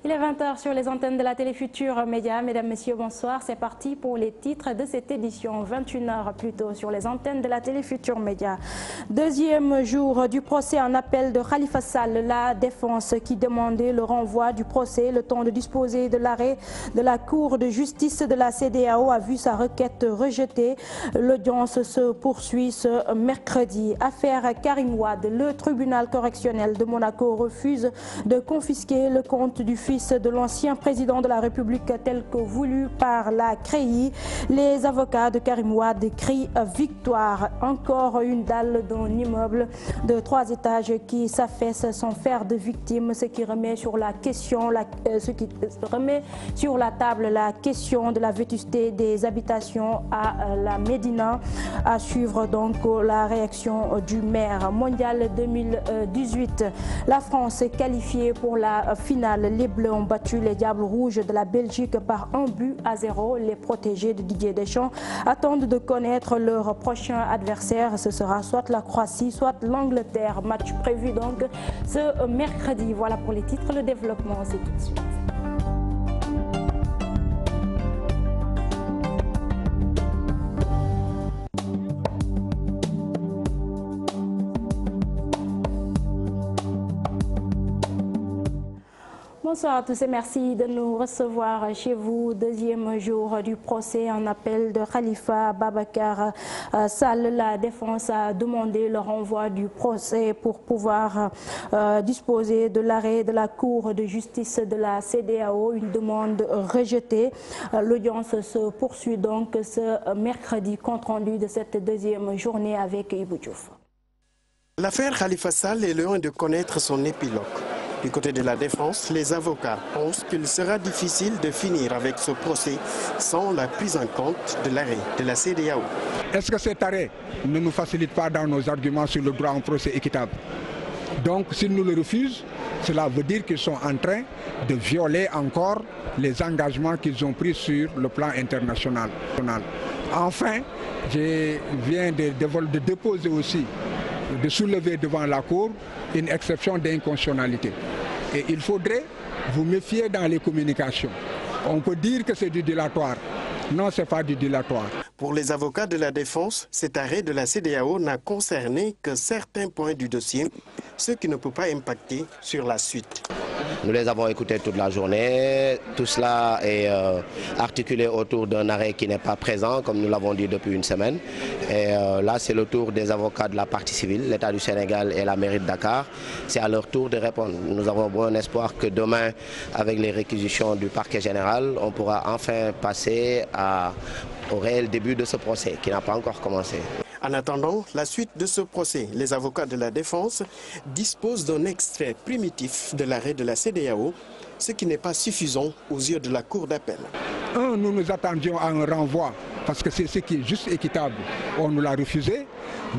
Il est 20h sur les antennes de la télé Futurs Médias. Mesdames, Messieurs, bonsoir. C'est parti pour les titres de cette édition. 21h plus tôt sur les antennes de la télé Futurs Médias. Deuxième jour du procès en appel de Khalifa Sall. La défense qui demandait le renvoi du procès, le temps de disposer de l'arrêt de la Cour de justice de la CEDEAO a vu sa requête rejetée. L'audience se poursuit ce mercredi. Affaire Karim Wade. Le tribunal correctionnel de Monaco refuse de confisquer le compte du fils de l'ancien président de la République tel que voulu par la CREI. Les avocats de Karim Wade crient victoire. Encore une dalle d'un immeuble de 3 étages qui s'affaisse sans faire de victimes, ce qui remet sur la table la question de la vétusté des habitations à la Médina. À suivre donc la réaction du maire. Mondial 2018. La France est qualifiée pour la finale. Les Bleus ont battu les Diables Rouges de la Belgique par 1-0. Les protégés de Didier Deschamps attendent de connaître leur prochain adversaire. Ce sera soit la Croatie, soit l'Angleterre. Match prévu donc ce mercredi. Voilà pour les titres. Le développement, c'est tout de suite. Bonsoir à tous et merci de nous recevoir chez vous. Deuxième jour du procès en appel de Khalifa Babakar Sall. La défense a demandé le renvoi du procès pour pouvoir disposer de l'arrêt de la Cour de justice de la CEDEAO. Une demande rejetée. L'audience se poursuit donc ce mercredi. Compte rendu de cette deuxième journée avec Ibou Diouf. L'affaire Khalifa Sall est loin de connaître son épilogue. Du côté de la défense, les avocats pensent qu'il sera difficile de finir avec ce procès sans la prise en compte de l'arrêt de la CEDEAO. Est-ce que cet arrêt ne nous facilite pas dans nos arguments sur le droit à un procès équitable? Donc s'ils nous le refusent, cela veut dire qu'ils sont en train de violer encore les engagements qu'ils ont pris sur le plan international. Enfin, je viens de déposer aussi, de soulever devant la Cour une exception d'inconstitutionnalité. Et il faudrait vous méfier dans les communications. On peut dire que c'est du dilatoire. Non, ce n'est pas du dilatoire. Pour les avocats de la défense, cet arrêt de la CEDEAO n'a concerné que certains points du dossier, ce qui ne peut pas impacter sur la suite. Nous les avons écoutés toute la journée. Tout cela est articulé autour d'un arrêt qui n'est pas présent, comme nous l'avons dit depuis une semaine. Et là, c'est le tour des avocats de la partie civile, l'État du Sénégal et la mairie de Dakar. C'est à leur tour de répondre. Nous avons bon espoir que demain, avec les réquisitions du parquet général, on pourra enfin passer au réel début de ce procès qui n'a pas encore commencé. En attendant la suite de ce procès, les avocats de la défense disposent d'un extrait primitif de l'arrêt de la CEDEAO, ce qui n'est pas suffisant aux yeux de la Cour d'appel. Nous nous attendions à un renvoi parce que c'est ce qui est juste équitable. On nous l'a refusé.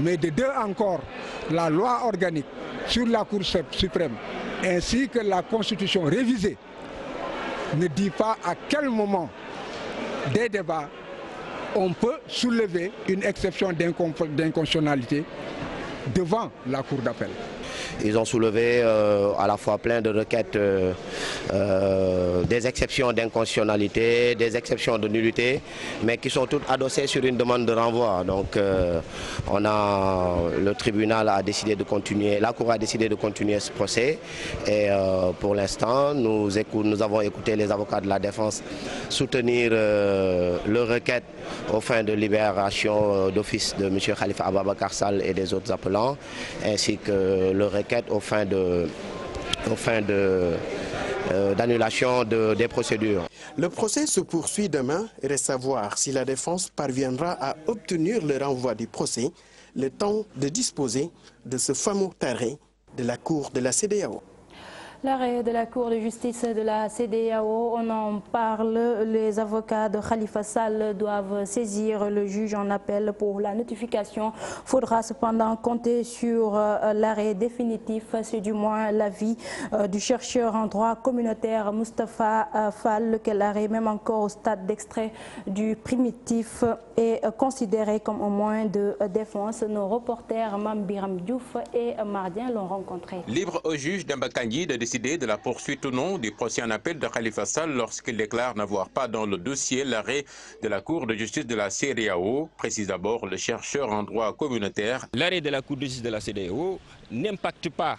Mais de deux encore, la loi organique sur la Cour suprême ainsi que la Constitution révisée ne dit pas à quel moment des débats on peut soulever une exception d'inconstitutionnalité devant la Cour d'appel. Ils ont soulevé à la fois plein de requêtes, des exceptions d'inconstitutionnalité, des exceptions de nullité, mais qui sont toutes adossées sur une demande de renvoi. Donc le tribunal a décidé de continuer, la Cour a décidé de continuer ce procès. Et pour l'instant, nous avons écouté les avocats de la défense soutenir leur requête aux fins de libération d'office de M. Khalifa Babakar Sall et des autres appelants, ainsi que le requête aux fins d'annulation des procédures. Le procès se poursuit demain. Il reste à voir si la défense parviendra à obtenir le renvoi du procès, le temps de disposer de ce fameux arrêt de la Cour de la CEDEAO. L'arrêt de la Cour de justice de la CEDEAO, on en parle. Les avocats de Khalifa Sall doivent saisir le juge en appel pour la notification. Il faudra cependant compter sur l'arrêt définitif. C'est du moins l'avis du chercheur en droit communautaire Moustapha Fall, lequel arrêt, même encore au stade d'extrait du primitif, est considéré comme un moyen de défense. Nos reporters Mam Biram Diouf et Mardien l'ont rencontré. Libre au juge d'Ambakandji de décider décider de la poursuite ou non du procès en appel de Khalifa Sall lorsqu'il déclare n'avoir pas dans le dossier l'arrêt de la Cour de justice de la CEDEAO, précise d'abord le chercheur en droit communautaire. L'arrêt de la Cour de justice de la CEDEAO n'impacte pas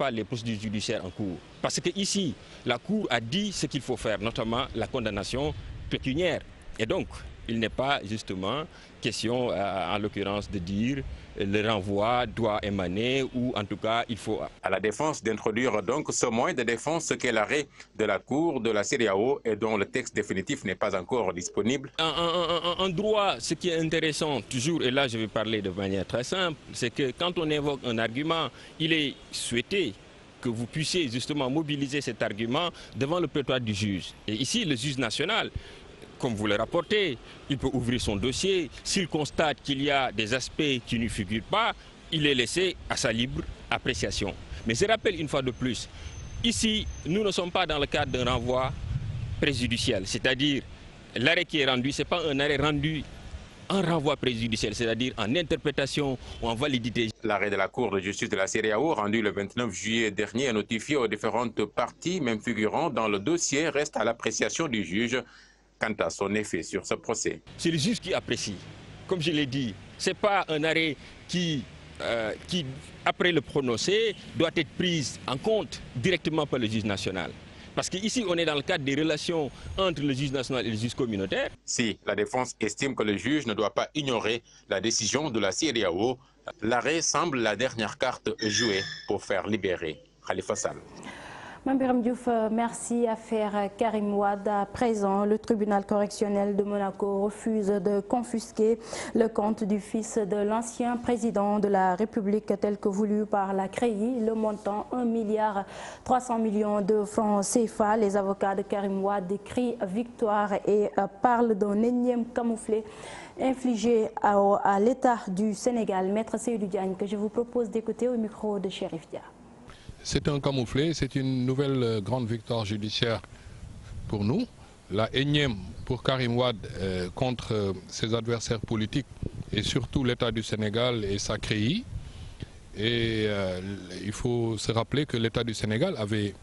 les procédures judiciaires en cours. Parce que ici, la Cour a dit ce qu'il faut faire, notamment la condamnation pécuniaire. Et donc, il n'est pas justement question, en l'occurrence, de dire le renvoi doit émaner ou en tout cas il faut... À la défense d'introduire donc ce moyen de défense qu'est l'arrêt de la Cour de la CEDEAO et dont le texte définitif n'est pas encore disponible. En droit, ce qui est intéressant toujours, et là je vais parler de manière très simple, c'est que quand on évoque un argument, il est souhaité que vous puissiez justement mobiliser cet argument devant le prétoire du juge. Et ici, le juge national, comme vous le rapportez, il peut ouvrir son dossier. S'il constate qu'il y a des aspects qui ne figurent pas, il est laissé à sa libre appréciation. Mais je rappelle une fois de plus, ici, nous ne sommes pas dans le cadre d'un renvoi préjudiciel. C'est-à-dire, l'arrêt qui est rendu, ce n'est pas un arrêt rendu en renvoi préjudiciel, c'est-à-dire en interprétation ou en validité. L'arrêt de la Cour de justice de la CEDEAO, rendu le 29 juillet dernier et notifié aux différentes parties, même figurant dans le dossier, reste à l'appréciation du juge quant à son effet sur ce procès. C'est le juge qui apprécie. Comme je l'ai dit, ce n'est pas un arrêt qui, après le prononcé, doit être pris en compte directement par le juge national. Parce qu'ici, on est dans le cadre des relations entre le juge national et le juge communautaire. Si la défense estime que le juge ne doit pas ignorer la décision de la CEDEAO, l'arrêt semble la dernière carte jouée pour faire libérer Khalifa Sall. Mame Birame Diouf, merci. Affaire Karim Wade. À présent, le tribunal correctionnel de Monaco refuse de confisquer le compte du fils de l'ancien président de la République tel que voulu par la CREI. Le montant 1,3 milliard de francs CFA. Les avocats de Karim Wade crient victoire et parlent d'un énième camouflet infligé à l'État du Sénégal. Maître Seydou Diagne, que je vous propose d'écouter au micro de Chérif Dia. C'est un camouflet, c'est une nouvelle grande victoire judiciaire pour nous. La énième pour Karim Wade contre ses adversaires politiques et surtout l'État du Sénégal et sa CREI. Et il faut se rappeler que l'État du Sénégal avait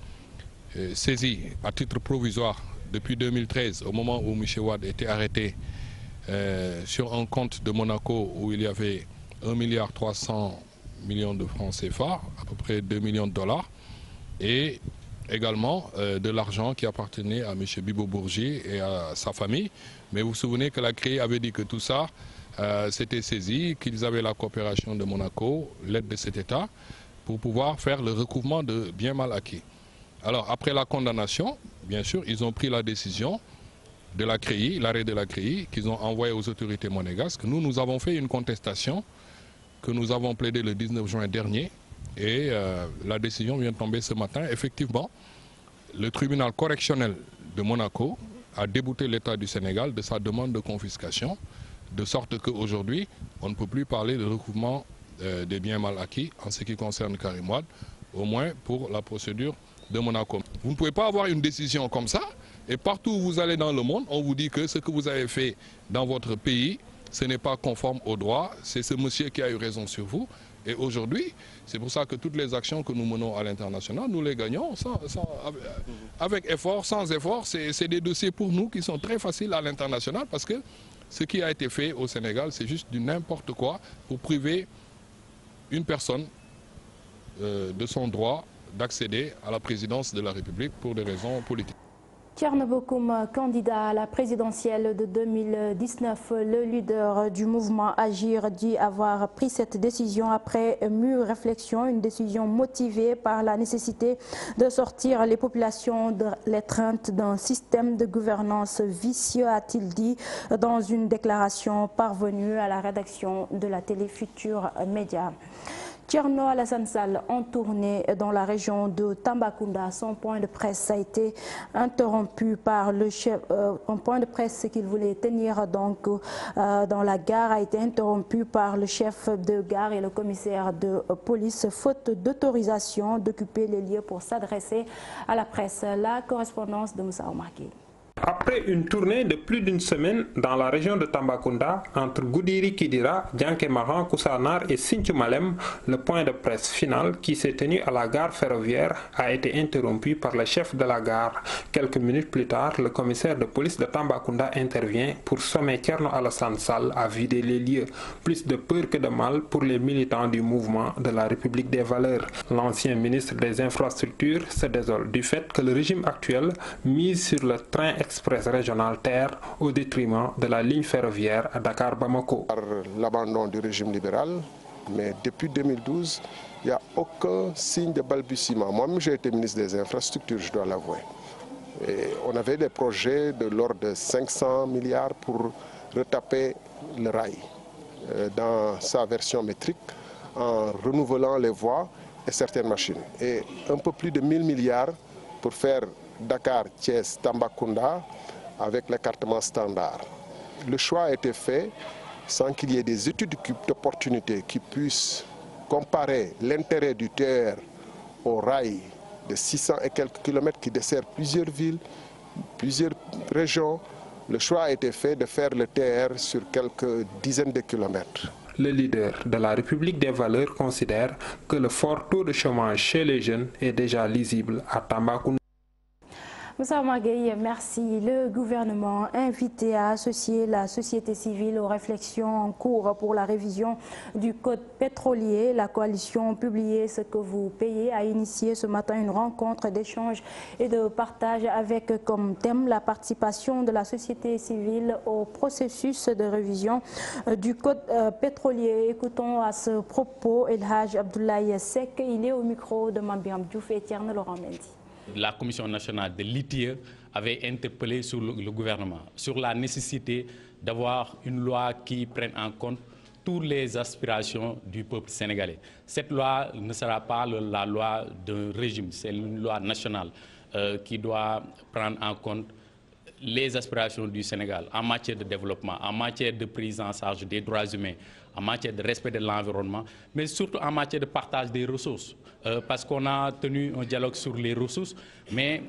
saisi à titre provisoire depuis 2013, au moment où M. Wade était arrêté sur un compte de Monaco où il y avait 1,3 milliard de francs CFA, à peu près 2 millions de dollars, et également de l'argent qui appartenait à M. Bibo Bourgi et à sa famille. Mais vous vous souvenez que la CREI avait dit que tout ça s'était saisi, qu'ils avaient la coopération de Monaco, l'aide de cet État, pour pouvoir faire le recouvrement de biens mal acquis. Alors après la condamnation, bien sûr, ils ont pris la décision de la CREI, l'arrêt de la CREI, qu'ils ont envoyé aux autorités monégasques. Nous avons fait une contestation que nous avons plaidé le 19 juin dernier et la décision vient de tomber ce matin. Effectivement, le tribunal correctionnel de Monaco a débouté l'État du Sénégal de sa demande de confiscation, de sorte qu'aujourd'hui, on ne peut plus parler de recouvrement des biens mal acquis en ce qui concerne Karim Wade, au moins pour la procédure de Monaco. Vous ne pouvez pas avoir une décision comme ça et partout où vous allez dans le monde, on vous dit que ce que vous avez fait dans votre pays, ce n'est pas conforme au droit, c'est ce monsieur qui a eu raison sur vous. Et aujourd'hui, c'est pour ça que toutes les actions que nous menons à l'international, nous les gagnons avec effort, sans effort. C'est des dossiers pour nous qui sont très faciles à l'international parce que ce qui a été fait au Sénégal, c'est juste du n'importe quoi pour priver une personne de son droit d'accéder à la présidence de la République pour des raisons politiques. Thierno Bocoum, candidat à la présidentielle de 2019, le leader du mouvement Agir dit avoir pris cette décision après mûre réflexion, une décision motivée par la nécessité de sortir les populations de l'étreinte d'un système de gouvernance vicieux, a-t-il dit dans une déclaration parvenue à la rédaction de la télé Futur Média. Thierno Alassane Sall en tournée dans la région de Tambacounda. Son point de presse a été interrompu par le chef. Un point de presse qu'il voulait tenir donc dans la gare a été interrompu par le chef de gare et le commissaire de police, faute d'autorisation d'occuper les lieux pour s'adresser à la presse. La correspondance de Moussa Omarki. Après une tournée de plus d'une semaine dans la région de Tambacounda, entre Goudiri Kidira, Diankémaran, Koussanar et Sinthiou Malem, le point de presse final qui s'est tenu à la gare ferroviaire a été interrompu par le chef de la gare. Quelques minutes plus tard, le commissaire de police de Tambacounda intervient pour sommer Thierno Alassane Sall à vider les lieux. Plus de peur que de mal pour les militants du mouvement de la République des valeurs. L'ancien ministre des Infrastructures se désole du fait que le régime actuel mise sur le train express régional TER au détriment de la ligne ferroviaire à Dakar-Bamako. Par l'abandon du régime libéral, mais depuis 2012, il n'y a aucun signe de balbutiement. Moi-même, j'ai été ministre des Infrastructures, je dois l'avouer. On avait des projets de l'ordre de 500 milliards pour retaper le rail dans sa version métrique, en renouvelant les voies et certaines machines. Et un peu plus de 1000 milliards pour faire Dakar, Thiès, Tambacounda avec l'écartement standard. Le choix a été fait sans qu'il y ait des études d'opportunité qui puissent comparer l'intérêt du TER au rail de 600 et quelques kilomètres qui dessert plusieurs villes, plusieurs régions. Le choix a été fait de faire le TER sur quelques dizaines de kilomètres. Le leader de la République des valeurs considère que le fort taux de chômage chez les jeunes est déjà lisible à Tambacounda. Moussa Magueye, merci. Le gouvernement invité à associer la société civile aux réflexions en cours pour la révision du code pétrolier. La coalition publiée Ce que vous payez a initié ce matin une rencontre d'échange et de partage avec comme thème la participation de la société civile au processus de révision du code pétrolier. Écoutons à ce propos El Hadj Abdoulaye Seck. Il est au micro de Mambiram Diouf et Thierno Laurent Mendy. La Commission nationale de l'ITIE avait interpellé sur le gouvernement sur la nécessité d'avoir une loi qui prenne en compte toutes les aspirations du peuple sénégalais. Cette loi ne sera pas la loi d'un régime, c'est une loi nationale qui doit prendre en compte les aspirations du Sénégal en matière de développement, en matière de prise en charge des droits humains, en matière de respect de l'environnement, mais surtout en matière de partage des ressources. Parce qu'on a tenu un dialogue sur les ressources, mais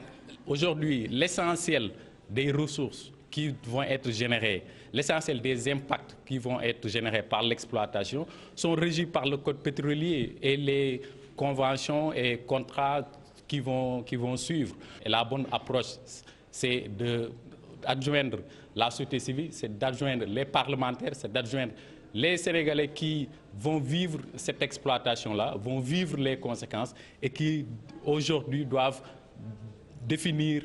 aujourd'hui, l'essentiel des ressources qui vont être générées, l'essentiel des impacts qui vont être générés par l'exploitation sont régis par le code pétrolier et les conventions et contrats qui vont suivre. Et la bonne approche, c'est d'adjoindre la société civile, c'est d'adjoindre les parlementaires, c'est d'adjoindre les Sénégalais qui vont vivre cette exploitation-là, vont vivre les conséquences et qui aujourd'hui doivent définir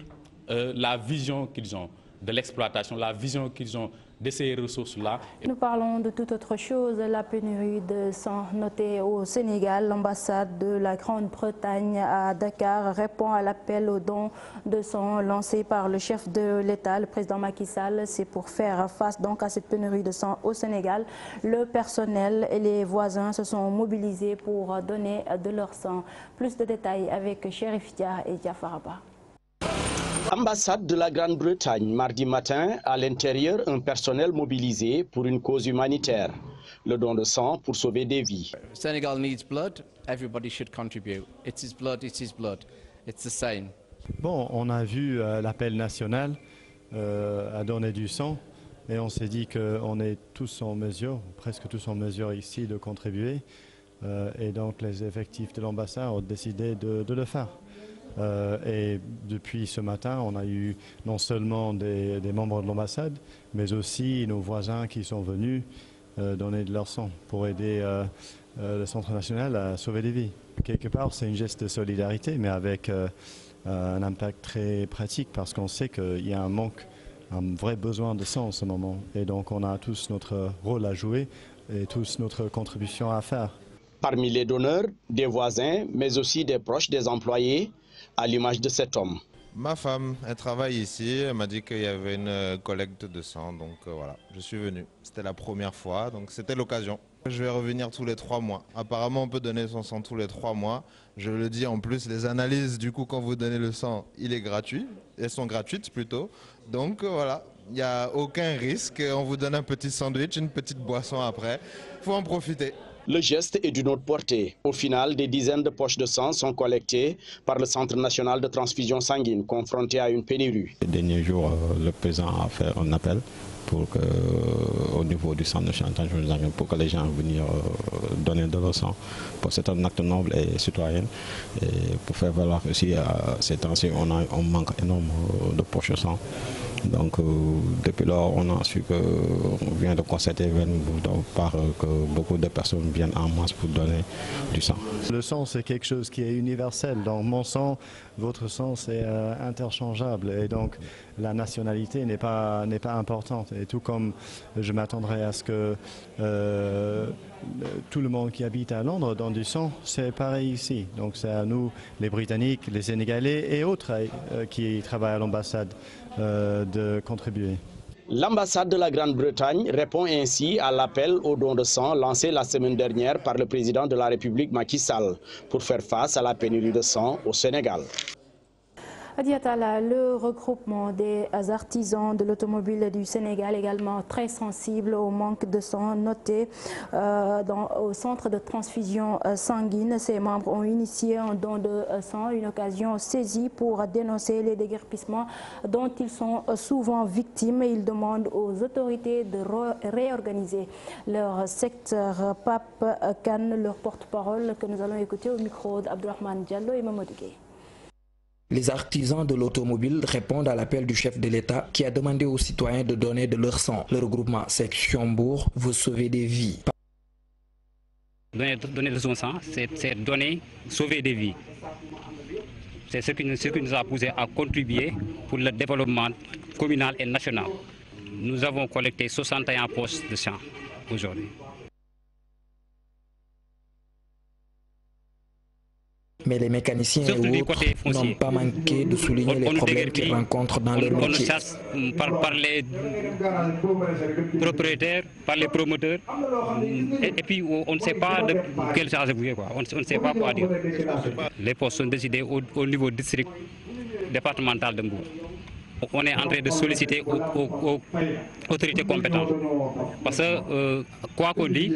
la vision qu'ils ont de l'exploitation, la vision qu'ils ont de ces ressources-là. Nous parlons de toute autre chose, la pénurie de sang notée au Sénégal. L'ambassade de la Grande-Bretagne à Dakar répond à l'appel aux dons de sang lancé par le chef de l'État, le président Macky Sall. C'est pour faire face donc à cette pénurie de sang au Sénégal. Le personnel et les voisins se sont mobilisés pour donner de leur sang. Plus de détails avec Chérif Dia et Diafaraba. Ambassade de la Grande-Bretagne, mardi matin, à l'intérieur, un personnel mobilisé pour une cause humanitaire. Le don de sang pour sauver des vies. Senegal needs blood, everybody should contribute. It's his blood, it's the same. Bon, on a vu l'appel national à donner du sang et on s'est dit qu'on est tous en mesure, presque tous en mesure ici de contribuer. Et donc les effectifs de l'ambassade ont décidé de le faire. Et depuis ce matin, on a eu non seulement des membres de l'ambassade, mais aussi nos voisins qui sont venus donner de leur sang pour aider le Centre national à sauver des vies. Quelque part, c'est un geste de solidarité, mais avec un impact très pratique, parce qu'on sait qu'il y a un vrai besoin de sang en ce moment. Et donc, on a tous notre rôle à jouer et tous notre contribution à faire. Parmi les donneurs, des voisins, mais aussi des proches des employés, à l'image de cet homme. Ma femme, elle travaille ici, elle m'a dit qu'il y avait une collecte de sang, donc voilà, je suis venu. C'était la première fois, donc c'était l'occasion. Je vais revenir tous les 3 mois. Apparemment, on peut donner son sang tous les 3 mois. Je le dis en plus, les analyses, du coup, quand vous donnez le sang, il est gratuit. Elles sont gratuites plutôt. Donc voilà, il n'y a aucun risque. On vous donne un petit sandwich, une petite boisson après. Il faut en profiter. Le geste est d'une autre portée. Au final, des dizaines de poches de sang sont collectées par le Centre national de transfusion sanguine, confronté à une pénurie. Ces derniers jours, le président a fait un appel pour que, au niveau du Centre national de transfusion sanguine, pour que les gens viennent donner de leur sang. C'est un acte noble et citoyen. Et pour faire valoir aussi, ces temps-ci, on manque énorme de poches de sang. Donc depuis lors, on a su qu'on vient de constater que beaucoup de personnes viennent en masse pour donner du sang. Le sang, c'est quelque chose qui est universel. Dans mon sang, votre sang, c'est interchangeable. Et donc, la nationalité n'est pas importante. Et tout comme je m'attendrais à ce que tout le monde qui habite à Londres donne du sang, c'est pareil ici. Donc c'est à nous, les Britanniques, les Sénégalais et autres qui travaillent à l'ambassade de contribuer. L'ambassade de la Grande-Bretagne répond ainsi à l'appel au don de sang lancé la semaine dernière par le président de la République Macky Sall pour faire face à la pénurie de sang au Sénégal. Adiatala, le regroupement des artisans de l'automobile du Sénégal également très sensible au manque de sang noté au centre de transfusion sanguine. Ses membres ont initié un don de sang, une occasion saisie pour dénoncer les déguerpissements dont ils sont souvent victimes. Ils demandent aux autorités de réorganiser leur secteur. Pape Kane, leur porte-parole, que nous allons écouter au micro d'Abdourahmane Diallo et Mamadou Gueye. Les artisans de l'automobile répondent à l'appel du chef de l'État qui a demandé aux citoyens de donner de leur sang. Le regroupement Section-Bourg veut sauver des vies. Donner de son sang, c'est donner, sauver des vies. C'est ce qui nous a poussé à contribuer pour le développement communal et national. Nous avons collecté 61 poches de sang aujourd'hui. Mais les mécaniciens et autres n'ont pas manqué de souligner les problèmes qu'ils rencontrent dans leur métier. On le chasse par les propriétaires, par les promoteurs, et puis on ne sait pas de quel charge vous quoi. On ne sait pas quoi dire. Les postes sont décidés au niveau district départemental de Mbour. On est en train de solliciter aux autorités compétentes. Parce que, quoi qu'on dise,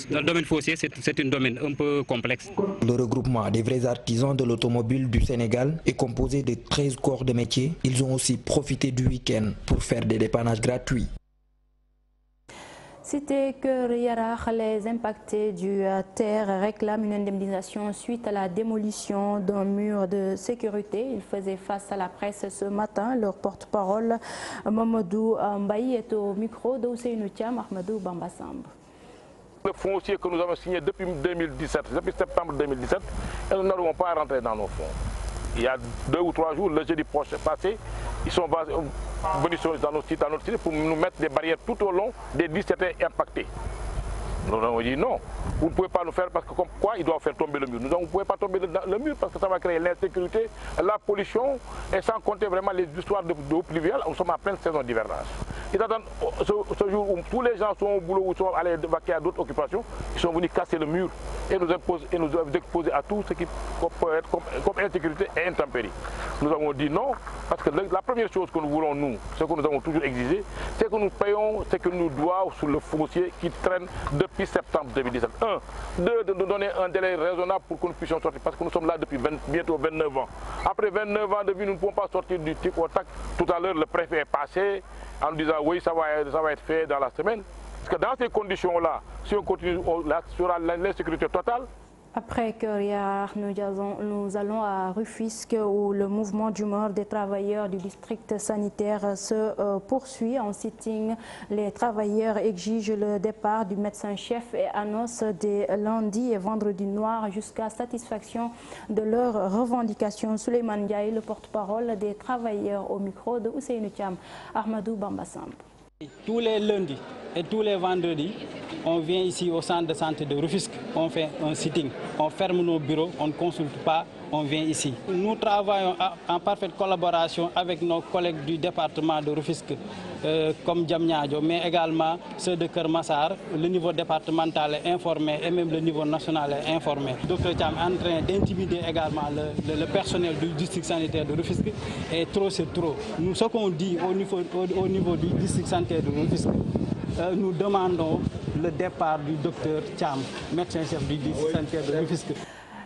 dans le domaine foncier, c'est un domaine un peu complexe. Le regroupement des vrais artisans de l'automobile du Sénégal est composé de 13 corps de métier. Ils ont aussi profité du week-end pour faire des dépannages gratuits. Cité que Yarach, les impactés du terre réclament une indemnisation suite à la démolition d'un mur de sécurité. Ils faisaient face à la presse ce matin. Leur porte-parole, Mamadou Mbaye, est au micro de Ousseynou Thiam, Ahmadou Bambasamb. Le foncier que nous avons signé depuis 2017, depuis septembre 2017, et nous n'arrivons pas à rentrer dans nos fonds. Il y a 2 ou 3 jours, le jeudi passé, ils sont venus dans notre site pour nous mettre des barrières tout au long des 17 impactés. Nous avons dit non, vous ne pouvez pas nous faire parce que comme quoi ils doivent faire tomber le mur. Nous avons, vous ne pouvez pas tomber le mur parce que ça va créer l'insécurité, la pollution et sans compter vraiment les histoires d'eau pluviale. Nous sommes en pleine saison d'hivernage. Ils attendent ce jour où tous les gens sont au boulot ou sont allés vaquer à d'autres occupations, ils sont venus casser le mur et nous exposer à tout ce qui peut être comme insécurité et intempérie. Nous avons dit non parce que la première chose que nous voulons, nous, ce que nous avons toujours exigé, c'est que nous payons ce que nous doivent sur le foncier qui traîne depuis septembre 2017. 1. 2. De nous donner un délai raisonnable pour que nous puissions sortir parce que nous sommes là depuis bientôt 29 ans. Après 29 ans de vie, nous ne pouvons pas sortir du tic au tac. Tout à l'heure, le préfet est passé en nous disant oui, ça va être fait dans la semaine. Parce que dans ces conditions-là, si on continue, là sera l'insécurité totale. Après Cœur, nous allons à Rufisque où le mouvement d'humeur des travailleurs du district sanitaire se poursuit. En sitting, les travailleurs exigent le départ du médecin-chef et annoncent des lundis et vendredis noirs jusqu'à satisfaction de leurs revendications. Souleymane Ndiaye, le porte-parole des travailleurs au micro de Ousseynou Thiam, Ahmadou Bambasamb. Tous les lundis et tous les vendredis, on vient ici au centre de santé de Rufisque, on fait un sitting, on ferme nos bureaux, on ne consulte pas, on vient ici. Nous travaillons en parfaite collaboration avec nos collègues du département de Rufisque, comme Diamniadio, mais également ceux de Kermassar. Le niveau départemental est informé et même le niveau national est informé. Le docteur Thiam est en train d'intimider également le personnel du district sanitaire de Rufisque. Et trop, c'est trop. Nous, ce qu'on dit au niveau du district sanitaire de Rufisque, nous demandons le départ du docteur Cham, médecin-chef du district sanitaire de Rufisque.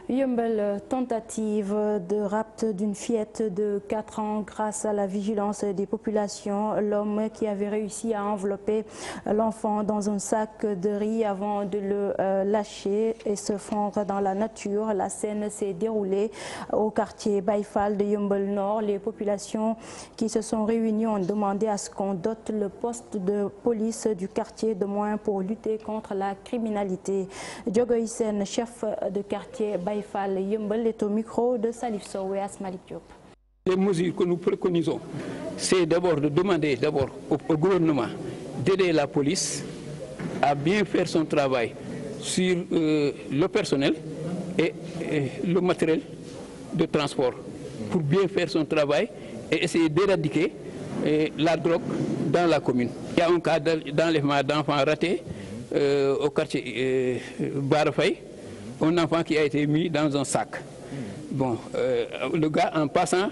Yeumbeul, tentative de rapt d'une fillette de 4 ans grâce à la vigilance des populations. L'homme qui avait réussi à envelopper l'enfant dans un sac de riz avant de le lâcher et se fondre dans la nature. La scène s'est déroulée au quartier Baïfal de Yeumbeul Nord. Les populations qui se sont réunies ont demandé à ce qu'on dote le poste de police du quartier de moyens pour lutter contre la criminalité. Diogo Hissène, chef de quartier Baïfal Yeumbeul, est au micro de Salif Sow et Asmalik Diop. Les mesures que nous préconisons, c'est d'abord de demander au gouvernement d'aider la police à bien faire son travail sur le personnel et le matériel de transport pour bien faire son travail et essayer d'éradiquer la drogue dans la commune. Il y a un cas d'enlèvement d'enfants ratés au quartier Barafay. Un enfant qui a été mis dans un sac. Bon, le gars, en passant,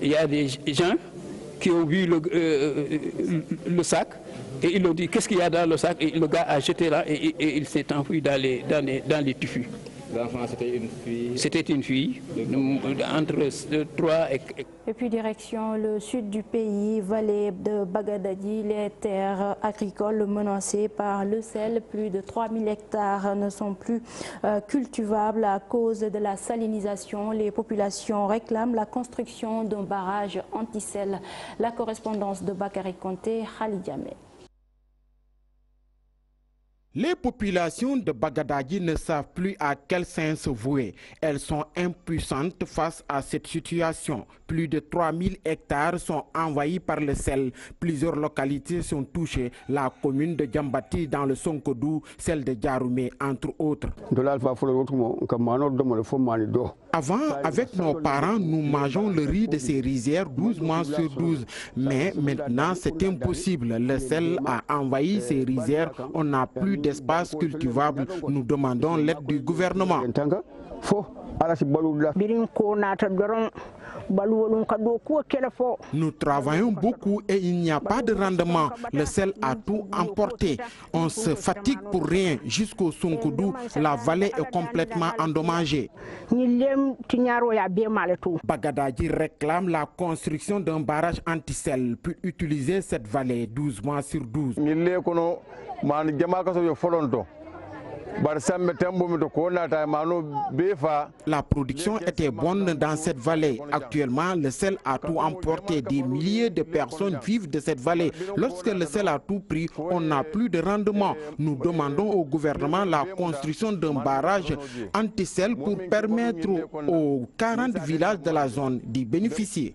il y a des gens qui ont vu le sac et ils ont dit qu'est-ce qu'il y a dans le sac, et le gars a jeté là et il s'est enfui dans les tuffus. L'enfant, c'était une fille. C'était une fille, entre 3 et... Et puis direction le sud du pays, vallée de Bagadadi, les terres agricoles menacées par le sel. Plus de 3000 hectares ne sont plus cultivables à cause de la salinisation. Les populations réclament la construction d'un barrage anti-sel. La correspondance de Bakary Konté, Khalid Diamé. Les populations de Bagadadi ne savent plus à quel sein se vouer. Elles sont impuissantes face à cette situation. Plus de 3000 hectares sont envahis par le sel. Plusieurs localités sont touchées. La commune de Djambati dans le Sonkodou, celle de Djaroumé, entre autres. Avant, avec nos parents, nous mangeons le riz de ces rizières 12 mois sur 12. Mais maintenant, c'est impossible. Le sel a envahi ces rizières. On n'a plus d'espace cultivable. Nous demandons l'aide du gouvernement. Nous travaillons beaucoup et il n'y a pas de rendement. Le sel a tout emporté. On se fatigue pour rien. Jusqu'au Sonkodou, la vallée est complètement endommagée. Bagadadi réclame la construction d'un barrage anti-sel pour utiliser cette vallée 12 mois sur 12. La production était bonne dans cette vallée. Actuellement, le sel a tout emporté. Des milliers de personnes vivent de cette vallée. Lorsque le sel a tout pris, on n'a plus de rendement. Nous demandons au gouvernement la construction d'un barrage anti-sel pour permettre aux 40 villages de la zone d'y bénéficier.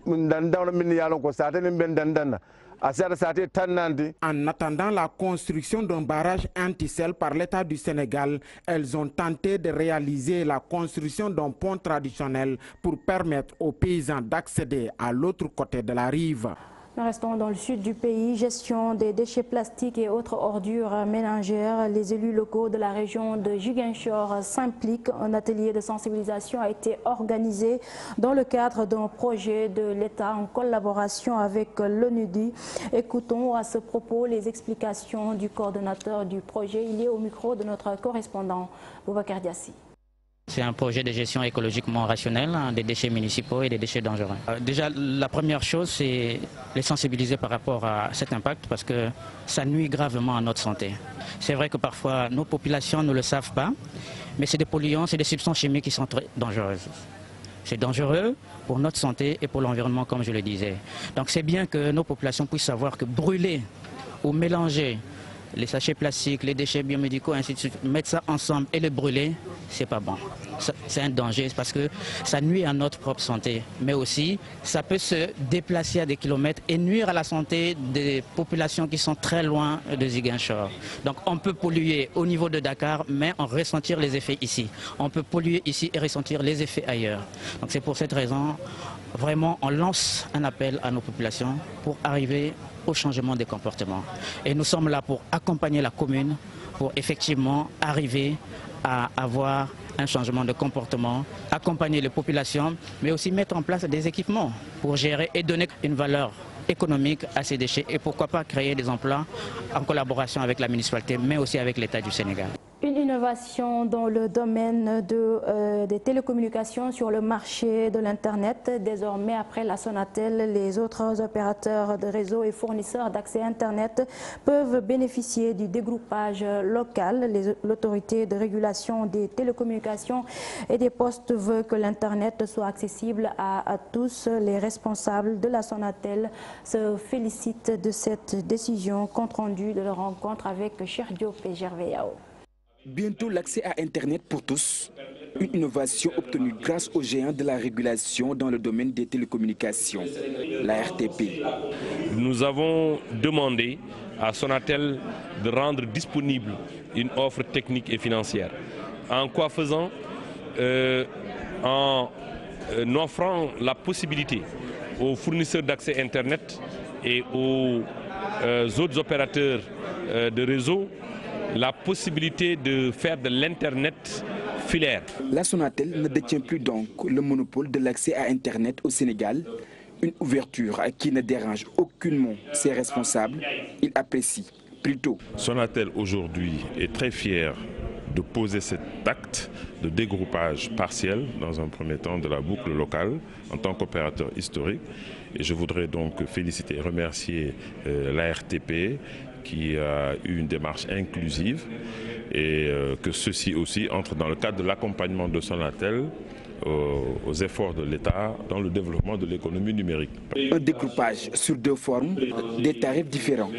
En attendant la construction d'un barrage anti-sel par l'État du Sénégal, elles ont tenté de réaliser la construction d'un pont traditionnel pour permettre aux paysans d'accéder à l'autre côté de la rive. Nous restons dans le sud du pays. Gestion des déchets plastiques et autres ordures ménagères. Les élus locaux de la région de Ziguinchor s'impliquent. Un atelier de sensibilisation a été organisé dans le cadre d'un projet de l'État en collaboration avec l'ONUDI. Écoutons à ce propos les explications du coordonnateur du projet. Il est au micro de notre correspondant Boubacar Diassi. C'est un projet de gestion écologiquement rationnelle des déchets municipaux et des déchets dangereux. Déjà, la première chose, c'est les sensibiliser par rapport à cet impact parce que ça nuit gravement à notre santé. C'est vrai que parfois, nos populations ne le savent pas, mais c'est des polluants, c'est des substances chimiques qui sont très dangereuses. C'est dangereux pour notre santé et pour l'environnement, comme je le disais. Donc c'est bien que nos populations puissent savoir que brûler ou mélanger les sachets plastiques, les déchets biomédicaux, ainsi de suite, mettre ça ensemble et les brûler, c'est pas bon. C'est un danger parce que ça nuit à notre propre santé. Mais aussi, ça peut se déplacer à des kilomètres et nuire à la santé des populations qui sont très loin de Ziguinchor. Donc on peut polluer au niveau de Dakar, mais en ressentir les effets ici. On peut polluer ici et ressentir les effets ailleurs. Donc c'est pour cette raison, vraiment, on lance un appel à nos populations pour arriver au changement des comportements. Et nous sommes là pour accompagner la commune, pour effectivement arriver à avoir un changement de comportement, accompagner les populations, mais aussi mettre en place des équipements pour gérer et donner une valeur économique à ces déchets et pourquoi pas créer des emplois en collaboration avec la municipalité mais aussi avec l'État du Sénégal. Une innovation dans le domaine des télécommunications sur le marché de l'Internet. Désormais, après la Sonatel, les autres opérateurs de réseau et fournisseurs d'accès Internet peuvent bénéficier du dégroupage local. L'autorité de régulation des télécommunications et des postes veut que l'Internet soit accessible à tous. Les responsables de la Sonatel se félicitent de cette décision. Compte rendu de leur rencontre avec Cheikh Diop et Gervais Yao. Bientôt l'accès à Internet pour tous, une innovation obtenue grâce aux géants de la régulation dans le domaine des télécommunications, la RTP. Nous avons demandé à Sonatel de rendre disponible une offre technique et financière. En quoi faisant? En offrant la possibilité aux fournisseurs d'accès Internet et aux autres opérateurs de réseau la possibilité de faire de l'Internet filaire. La Sonatel ne détient plus donc le monopole de l'accès à Internet au Sénégal, une ouverture qui ne dérange aucunement ses responsables. Il apprécie plutôt. Sonatel aujourd'hui est très fier de poser cet acte de dégroupage partiel dans un premier temps de la boucle locale en tant qu'opérateur historique. Et je voudrais donc féliciter et remercier la RTP qui a eu une démarche inclusive et que ceci aussi entre dans le cadre de l'accompagnement de Sonatel aux efforts de l'État dans le développement de l'économie numérique. Un dégroupage sur deux formes, des tarifs différents,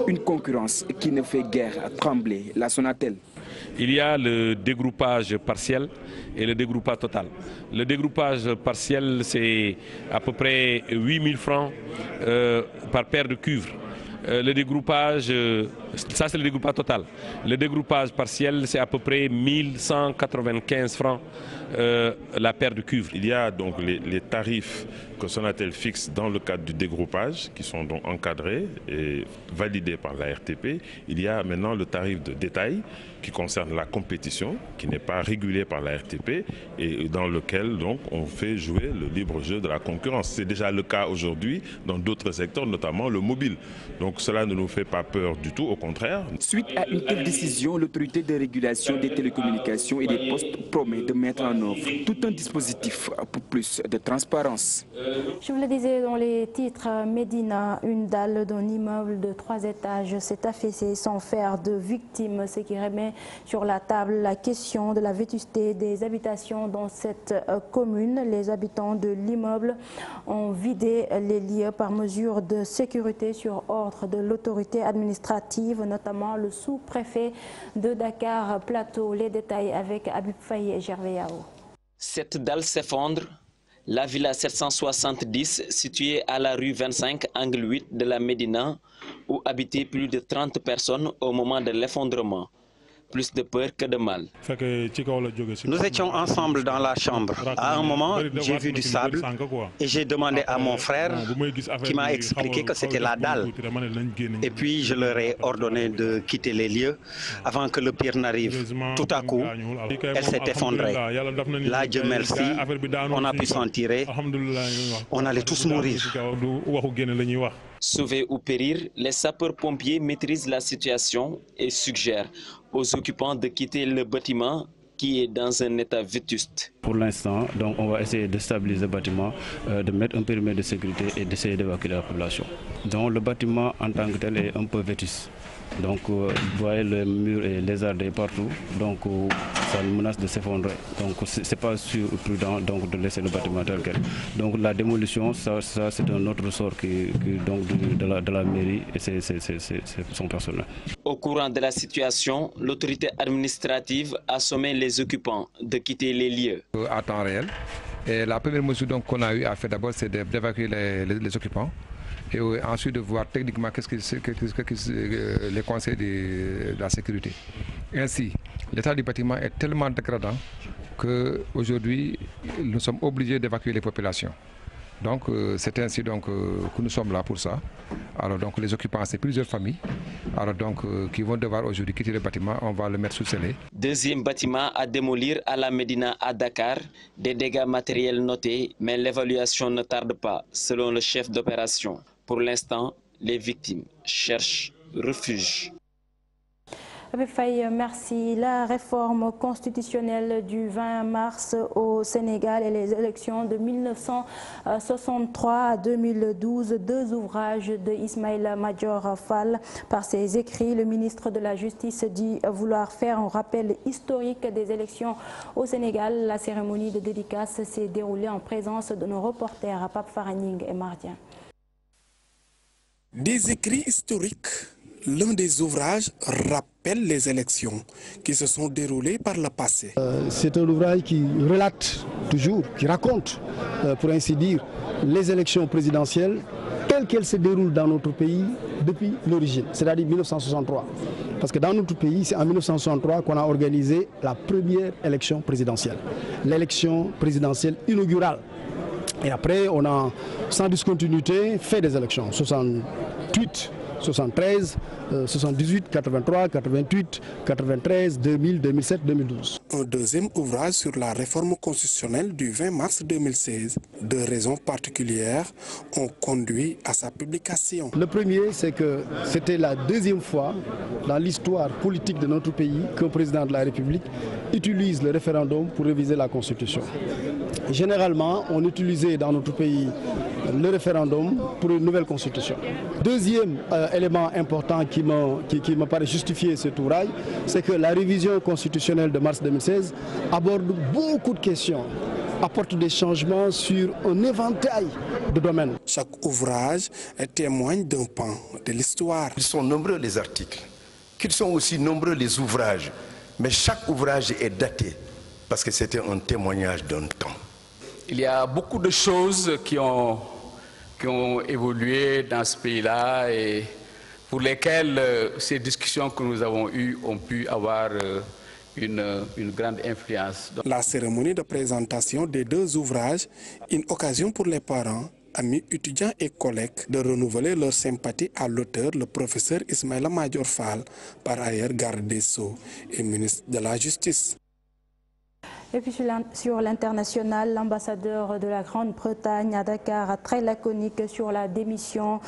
une concurrence qui ne fait guère trembler la Sonatel. Il y a le dégroupage partiel et le dégroupage total. Le dégroupage partiel, c'est à peu près 8 000 francs par paire de cuivre. Le dégroupage, ça c'est le dégroupage total. Le dégroupage partiel, c'est à peu près 1195 francs la paire de cuivre. Il y a donc les tarifs que Sonatel fixe dans le cadre du dégroupage, qui sont donc encadrés et validés par la RTP. Il y a maintenant le tarif de détail qui concerne la compétition, qui n'est pas régulé par la RTP et dans lequel donc on fait jouer le libre jeu de la concurrence. C'est déjà le cas aujourd'hui dans d'autres secteurs, notamment le mobile. Donc cela ne nous fait pas peur du tout, au contraire. Suite à une telle décision, l'autorité de régulation des télécommunications et des postes promet de mettre en œuvre tout un dispositif pour plus de transparence. Je vous le disais dans les titres, Médina, une dalle d'un immeuble de 3 étages s'est affaissée sans faire de victimes, ce qui remet sur la table la question de la vétusté des habitations dans cette commune. Les habitants de l'immeuble ont vidé les lieux par mesure de sécurité sur ordre de l'autorité administrative, notamment le sous-préfet de Dakar Plateau. Les détails avec Abib Faye et Gervais Yao. Cette dalle s'effondre. La villa 770, située à la rue 25, angle 8 de la Médina, où habitaient plus de 30 personnes au moment de l'effondrement. Plus de peur que de mal. Nous étions ensemble dans la chambre. À un moment, j'ai vu du sable et j'ai demandé à mon frère qui m'a expliqué que c'était la dalle. Et puis je leur ai ordonné de quitter les lieux avant que le pire n'arrive. Tout à coup, elle s'est effondrée. Là, Dieu merci, on a pu s'en tirer. On allait tous mourir. Sauver ou périr, les sapeurs-pompiers maîtrisent la situation et suggèrent aux occupants de quitter le bâtiment qui est dans un état vétuste. Pour l'instant, donc on va essayer de stabiliser le bâtiment, de mettre un périmètre de sécurité et d'essayer d'évacuer la population. Donc le bâtiment en tant que tel est un peu vétuste. Donc vous voyez le mur est lézardé partout, donc ça menace de s'effondrer. Donc c'est pas prudent donc de laisser le bâtiment tel quel. Donc la démolition, ça c'est un autre ressort donc de la mairie et c'est son personnel. Au courant de la situation, l'autorité administrative a sommé les occupants de quitter les lieux. À temps réel. Et la première mesure qu'on a eu à faire d'abord, c'est d'évacuer les occupants. Et ensuite de voir techniquement qu'est-ce que les conseils de la sécurité. Ainsi, l'état du bâtiment est tellement dégradant qu'aujourd'hui, nous sommes obligés d'évacuer les populations. Donc c'est ainsi donc, que nous sommes là pour ça. Alors donc les occupants, c'est plusieurs familles alors, donc, qui vont devoir aujourd'hui quitter le bâtiment. On va le mettre sous scellé. Deuxième bâtiment à démolir à la Médina à Dakar. Des dégâts matériels notés, mais l'évaluation ne tarde pas, selon le chef d'opération. Pour l'instant, les victimes cherchent refuge. Faye, merci. La réforme constitutionnelle du 20 mars au Sénégal et les élections de 1963 à 2012, deux ouvrages de Ismaïla Madior Fall. Par ses écrits, le ministre de la Justice dit vouloir faire un rappel historique des élections au Sénégal. La cérémonie de dédicace s'est déroulée en présence de nos reporters Pape Faraning et Mardien. Des écrits historiques. L'un des ouvrages rappelle les élections qui se sont déroulées par le passé. C'est un ouvrage qui relate toujours, qui raconte, pour ainsi dire, les élections présidentielles telles qu'elles se déroulent dans notre pays depuis l'origine, c'est-à-dire 1963. Parce que dans notre pays, c'est en 1963 qu'on a organisé la première élection présidentielle, l'élection présidentielle inaugurale. Et après, on a, sans discontinuité, fait des élections, 68, 73, 78, 83, 88, 93, 2000, 2007, 2012. Un deuxième ouvrage sur la réforme constitutionnelle du 20 mars 2016. Deux raisons particulières ont conduit à sa publication. Le premier, c'est que c'était la deuxième fois dans l'histoire politique de notre pays qu'un président de la République utilise le référendum pour réviser la Constitution. Généralement, on utilisait dans notre pays le référendum pour une nouvelle Constitution. Deuxième élément important qui me paraît justifier cet ouvrage, c'est que la révision constitutionnelle de mars 2016 aborde beaucoup de questions, apporte des changements sur un éventail de domaines. Chaque ouvrage témoigne d'un pan de l'histoire. Ils sont nombreux les articles, qu'ils sont aussi nombreux les ouvrages, mais chaque ouvrage est daté parce que c'était un témoignage d'un temps. Il y a beaucoup de choses qui ont évolué dans ce pays-là et pour lesquelles ces discussions que nous avons eues ont pu avoir une grande influence. La cérémonie de présentation des deux ouvrages, une occasion pour les parents, amis, étudiants et collègues de renouveler leur sympathie à l'auteur, le professeur Ismaïla Madior Fall, par ailleurs garde des Sceaux et ministre de la Justice. Et puis sur l'international, l'ambassadeur de la Grande-Bretagne à Dakar, très laconique sur la démission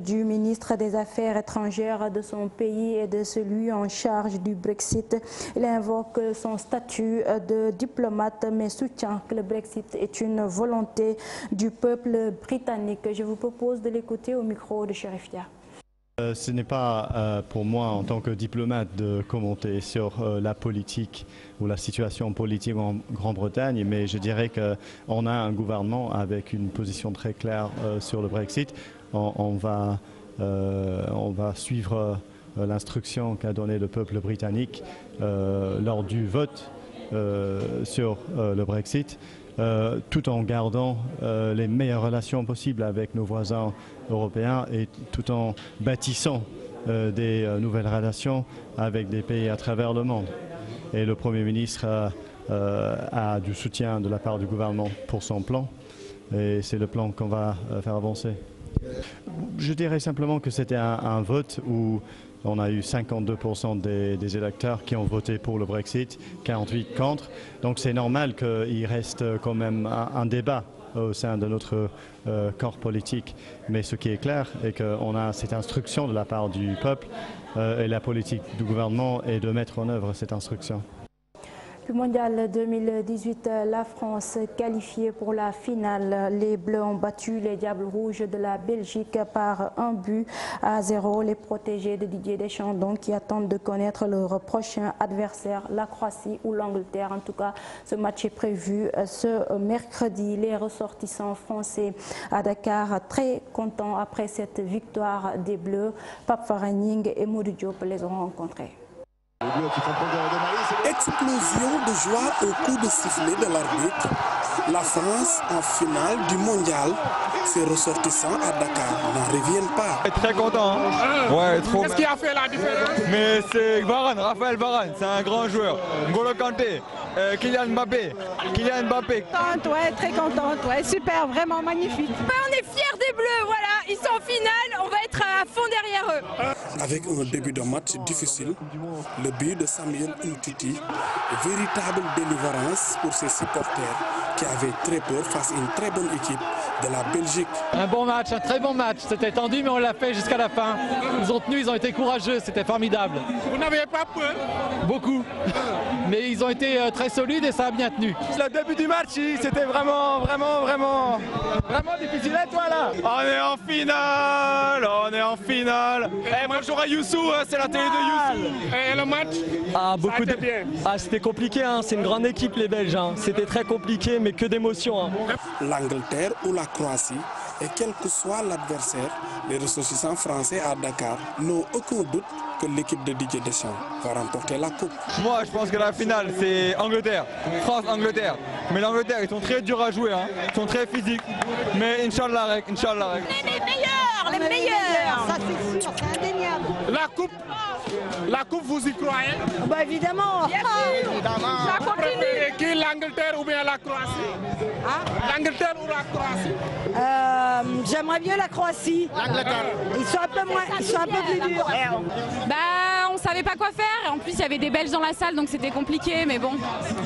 du ministre des Affaires étrangères de son pays et de celui en charge du Brexit. Il invoque son statut de diplomate mais soutient que le Brexit est une volonté du peuple britannique. Je vous propose de l'écouter au micro de Cherifia. Ce n'est pas pour moi en tant que diplomate de commenter sur la politique ou la situation politique en Grande-Bretagne, mais je dirais qu'on a un gouvernement avec une position très claire sur le Brexit. On va suivre l'instruction qu'a donnée le peuple britannique lors du vote sur le Brexit. Tout en gardant les meilleures relations possibles avec nos voisins européens et tout en bâtissant des nouvelles relations avec des pays à travers le monde. Et le Premier ministre a du soutien de la part du gouvernement pour son plan et c'est le plan qu'on va faire avancer. Je dirais simplement que c'était un vote où on a eu 52% des électeurs qui ont voté pour le Brexit, 48% contre. Donc c'est normal qu'il reste quand même un débat au sein de notre corps politique. Mais ce qui est clair est qu'on a cette instruction de la part du peuple et la politique du gouvernement est de mettre en œuvre cette instruction. Le mondial 2018, la France qualifiée pour la finale. Les Bleus ont battu les Diables Rouges de la Belgique par 1-0. Les protégés de Didier Deschamps donc, qui attendent de connaître leur prochain adversaire, la Croatie ou l'Angleterre. En tout cas, ce match est prévu ce mercredi. Les ressortissants français à Dakar très contents après cette victoire des Bleus. Pape Faraning et Modou Diop les ont rencontrés. Explosion de joie au coup de sifflet de l'arbitre. La France en finale du mondial. Ses ressortissants à Dakar n'en reviennent pas. Très content. Hein. Ouais, trop. Qu'est-ce qui a fait la différence? Mais c'est Varane, Raphaël Varane, c'est un grand joueur. N'Golo Kanté, Kylian Mbappé. Contente, ouais, très contente, ouais, super, vraiment magnifique. On est fiers des Bleus, voilà, ils sont en finale, on va être à fond derrière eux. Avec un début de match difficile, le but de Samuel Umtiti, véritable délivrance pour ses supporters qui avaient très peur face à une très bonne équipe de la Belgique. Un bon match, un très bon match. C'était tendu mais on l'a fait jusqu'à la fin. Ils ont tenu, ils ont été courageux, c'était formidable. Vous n'avez pas peur? Beaucoup. Mais ils ont été très solides et ça a bien tenu. Le début du match, c'était vraiment difficile. Et toi là? On est en finale. Et bonjour à Youssou, c'est la télé de Youssou. Et le match? C'était compliqué, hein. C'est une grande équipe les Belges. Hein. C'était très compliqué mais que d'émotion. Hein. L'Angleterre ou la Croatie, et quel que soit l'adversaire, les ressortissants français à Dakar n'ont aucun doute que l'équipe de Didier Deschamps va remporter la coupe. Moi je pense que la finale c'est Angleterre, France-Angleterre. Mais l'Angleterre ils sont très durs à jouer, hein. Ils sont très physiques. Mais Inch'Allah. Les meilleurs. Ça c'est sûr, c'est indéniable. La coupe, vous y croyez? Bah évidemment. Ça continue. Qui, l'Angleterre ou bien la Croatie? L'Angleterre ou la Croatie? J'aimerais bien la Croatie. Ils sont un peu plus durs. On savait pas quoi faire. En plus, il y avait des Belges dans la salle, donc c'était compliqué. Mais bon,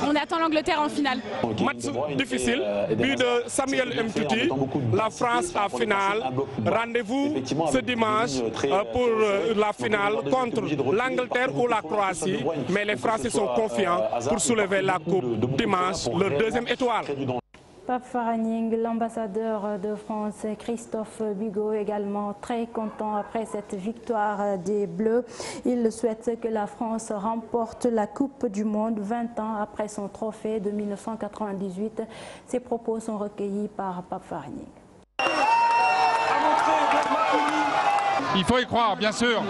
on attend l'Angleterre en finale. Match difficile, but de Samuel Umtiti. La France en finale. Rendez-vous ce dimanche pour la finale contre l'Angleterre ou la Croatie. Mais les Français sont confiants pour soulever la coupe dimanche, leur deuxième étoile. Pape Farahning, l'ambassadeur de France, Christophe Bigot, également très content après cette victoire des Bleus. Il souhaite que la France remporte la Coupe du Monde 20 ans après son trophée de 1998. Ces propos sont recueillis par Pape Farahning. Il faut y croire, bien sûr.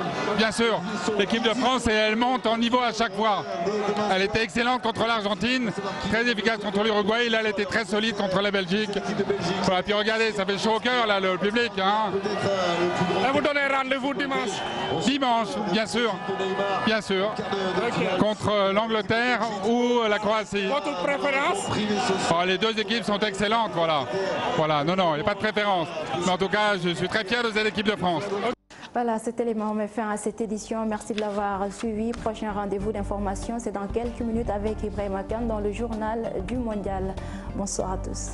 L'équipe de France, elle monte en niveau à chaque fois. Elle était excellente contre l'Argentine, très efficace contre l'Uruguay. Là, elle était très solide contre la Belgique. Voilà, puis regardez, ça fait chaud au cœur, là, le public. Hein. Et vous donnez rendez-vous dimanche? Dimanche, bien sûr. Contre l'Angleterre ou la Croatie. Votre préférence? Les deux équipes sont excellentes, voilà. Non, il n'y a pas de préférence. Mais en tout cas, je suis très fier de cette équipe de France. Voilà, cet élément met fin à cette édition. Merci de l'avoir suivi. Prochain rendez-vous d'information, c'est dans quelques minutes avec Ibrahima Khan dans le journal du Mondial. Bonsoir à tous.